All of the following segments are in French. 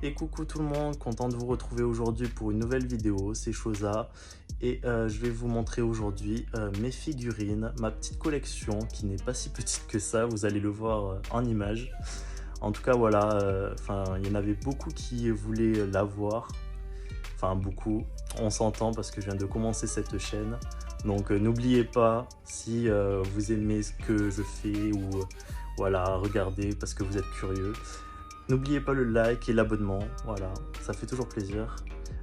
Et coucou tout le monde, content de vous retrouver aujourd'hui pour une nouvelle vidéo, c'est Chosa et je vais vous montrer aujourd'hui mes figurines, ma petite collection qui n'est pas si petite que ça, vous allez le voir en images. En tout cas voilà, il y en avait beaucoup qui voulaient l'avoir, enfin beaucoup, on s'entend parce que je viens de commencer cette chaîne. Donc n'oubliez pas, si vous aimez ce que je fais ou voilà, regardez parce que vous êtes curieux. N'oubliez pas le like et l'abonnement, voilà, ça fait toujours plaisir.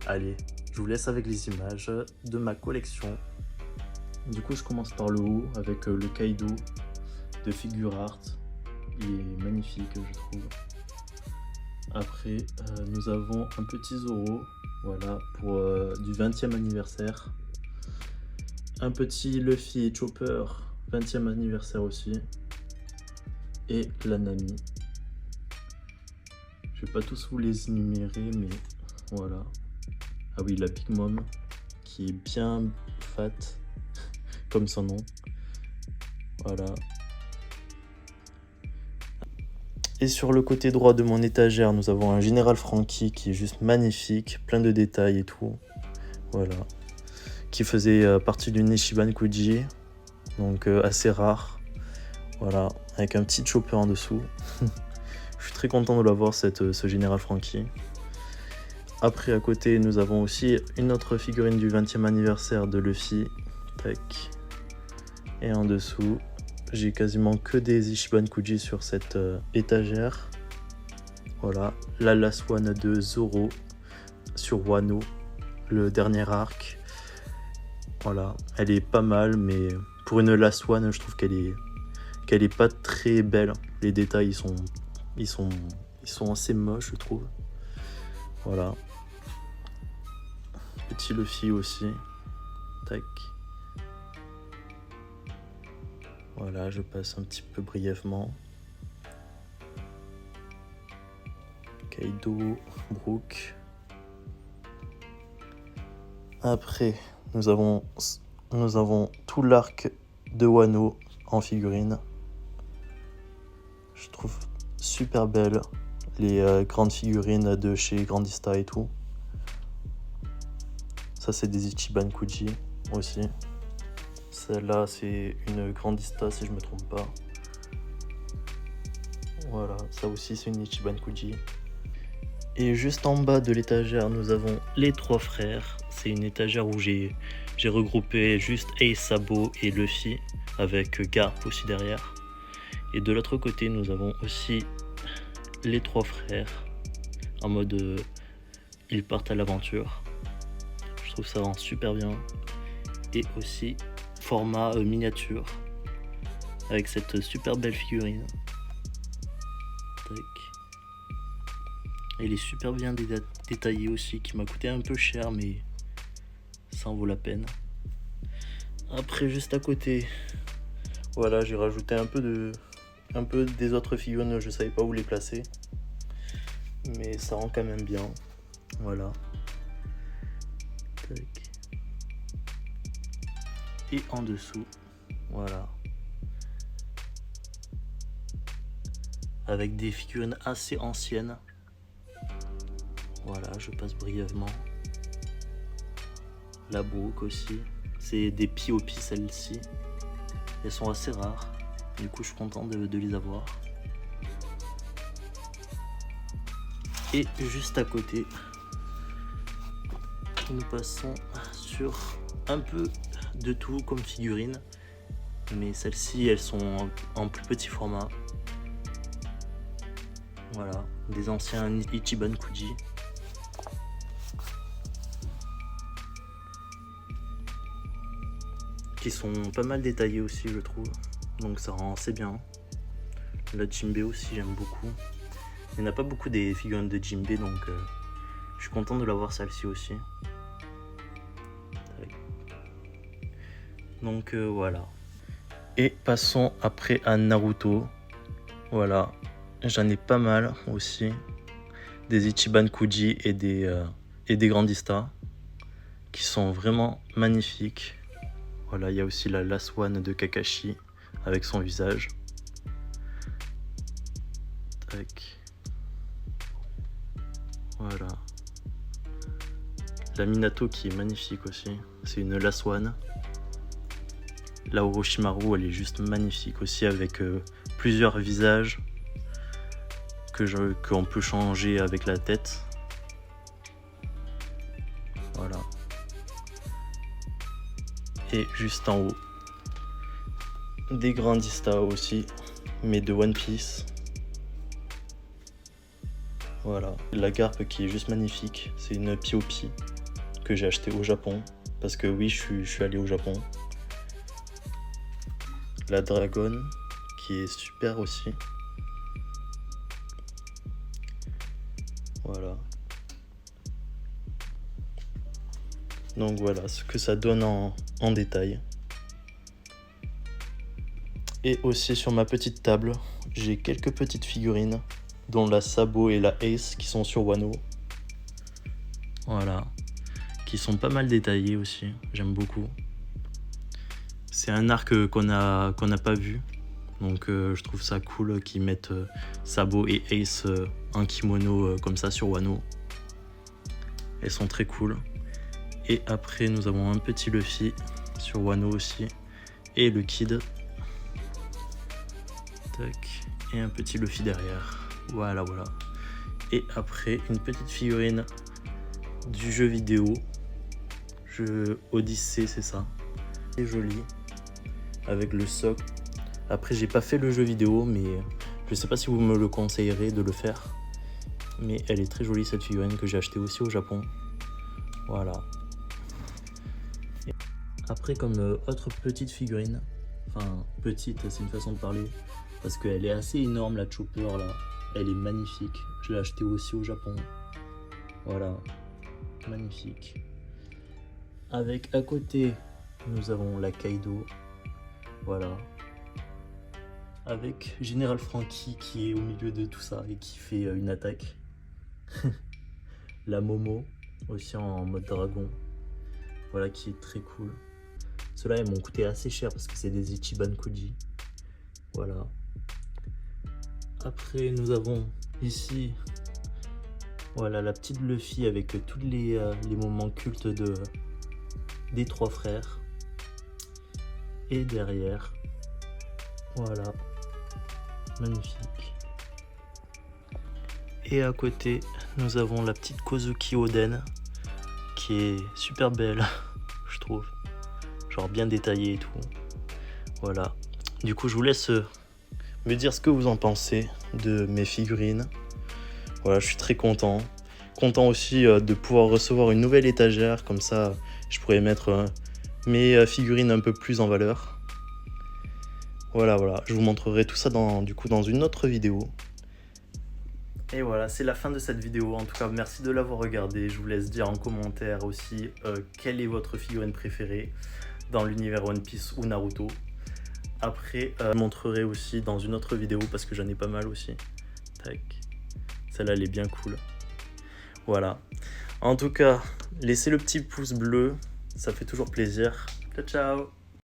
Allez, je vous laisse avec les images de ma collection. Du coup, je commence par le haut avec le Kaido de Figure Art. Il est magnifique, je trouve. Après, nous avons un petit Zoro, voilà, pour du 20e anniversaire. Un petit Luffy et Chopper, 20e anniversaire aussi. Et la Nami. Je vais pas tous vous les énumérer, mais voilà. Ah oui, la Big Mom, qui est bien fat, comme son nom. Voilà. Et sur le côté droit de mon étagère, nous avons un Général Franky qui est juste magnifique, plein de détails et tout. Voilà. Qui faisait partie d'une Ichiban Kuji, donc assez rare. Voilà, avec un petit chopper en dessous. Je suis très content de l'avoir, ce Général Franky. Après, à côté, nous avons aussi une autre figurine du 20e anniversaire de Luffy. Tac. Et en dessous, j'ai quasiment que des Ichiban Kuji sur cette étagère. Voilà, la Last One de Zoro sur Wano, le dernier arc. Voilà, elle est pas mal, mais pour une Last One, je trouve qu'elle est pas très belle. Les détails, ils sont assez moches, je trouve. Voilà. Petit Luffy aussi. Tac. Voilà, je passe un petit peu brièvement. Kaido, Brook. Après, nous avons tout l'arc de Wano en figurine. Je trouve super belle les grandes figurines de chez Grandista et tout. Ça, c'est des Ichiban Kuji aussi. Celle-là, c'est une Grandista si je me trompe pas. Voilà, ça aussi, c'est une Ichiban Kuji. Et juste en bas de l'étagère, nous avons les trois frères. C'est une étagère où j'ai regroupé juste Ace, Sabo et Luffy, avec Garp aussi derrière. Et de l'autre côté, nous avons aussi les trois frères, en mode ils partent à l'aventure. Je trouve ça rend super bien. Et aussi format miniature, avec cette super belle figurine. Tac. Elle est super bien détaillée aussi, qui m'a coûté un peu cher, mais ça en vaut la peine. Après, juste à côté, voilà, j'ai rajouté un peu des autres figurines, je savais pas où les placer, mais ça rend quand même bien. Voilà. Tac. Et en dessous, voilà, avec des figurines assez anciennes. Voilà, je passe brièvement. La Brook aussi. C'est des POP celles-ci. Elles sont assez rares. Du coup, je suis content de les avoir. Et juste à côté, nous passons sur un peu de tout comme figurines. Mais celles-ci, elles sont en plus petit format. Voilà, des anciens Ichiban Kuji. Qui sont pas mal détaillés aussi, je trouve, donc ça rend assez bien. La Jinbe aussi, j'aime beaucoup. Il n'y en a pas beaucoup des figurines de Jinbe, donc je suis content de l'avoir celle-ci aussi. Donc voilà. Et passons après à Naruto. Voilà, j'en ai pas mal aussi. Des Ichiban Kuji et des Grandista qui sont vraiment magnifiques. Voilà, il y a aussi la Last One de Kakashi avec son visage. Tac. Voilà. La Minato qui est magnifique aussi. C'est une Last One. La Orochimaru, elle est juste magnifique aussi avec plusieurs visages qu'on peut changer avec la tête. Voilà. Et juste en haut, des Grandista aussi, mais de One Piece. Voilà. La garpe qui est juste magnifique, c'est une Piopi que j'ai acheté au Japon. Parce que oui, je suis allé au Japon. La Dragon qui est super aussi. Voilà. Donc voilà ce que ça donne en détail. Et aussi sur ma petite table, j'ai quelques petites figurines, dont la Sabo et la Ace qui sont sur Wano. Voilà. Qui sont pas mal détaillées aussi, j'aime beaucoup. C'est un arc qu'on n'a pas vu, donc je trouve ça cool qu'ils mettent Sabo et Ace en kimono comme ça sur Wano. Elles sont très cool. Et après nous avons un petit Luffy sur Wano aussi, et le Kid. Tac. Et un petit Luffy derrière. Voilà, voilà. Et après une petite figurine du jeu vidéo. Odyssey, c'est ça. C'est joli. Avec le socle. Après, j'ai pas fait le jeu vidéo, mais je sais pas si vous me le conseillerez de le faire. Mais elle est très jolie cette figurine que j'ai achetée aussi au Japon. Voilà. Et après, comme autre petite figurine, enfin petite, c'est une façon de parler, parce qu'elle est assez énorme la Chopper là. Elle est magnifique. Je l'ai achetée aussi au Japon. Voilà. Magnifique. Avec à côté, nous avons la Kaido. Voilà. Avec Général Franky qui est au milieu de tout ça et qui fait une attaque. La Momo, aussi en mode dragon. Voilà, qui est très cool. Ceux-là, ils m'ont coûté assez cher parce que c'est des Ichiban Koji. Voilà. Après, nous avons ici, voilà, la petite Luffy avec tous les moments cultes des trois frères. Et derrière, voilà, magnifique. Et à côté, nous avons la petite Kozuki Oden, qui est super belle, je trouve. Genre bien détaillée et tout. Voilà. Du coup, je vous laisse me dire ce que vous en pensez de mes figurines. Voilà, je suis très content. Content aussi de pouvoir recevoir une nouvelle étagère, comme ça, je pourrais mettre mes figurines un peu plus en valeur. Voilà, voilà, je vous montrerai tout ça dans une autre vidéo. Et voilà, c'est la fin de cette vidéo. En tout cas, merci de l'avoir regardé. Je vous laisse dire en commentaire aussi quelle est votre figurine préférée dans l'univers One Piece ou Naruto. Après, je vous montrerai aussi dans une autre vidéo parce que j'en ai pas mal aussi. Tac. Celle-là, elle est bien cool. Voilà. En tout cas, laissez le petit pouce bleu. Ça fait toujours plaisir. Ciao, ciao!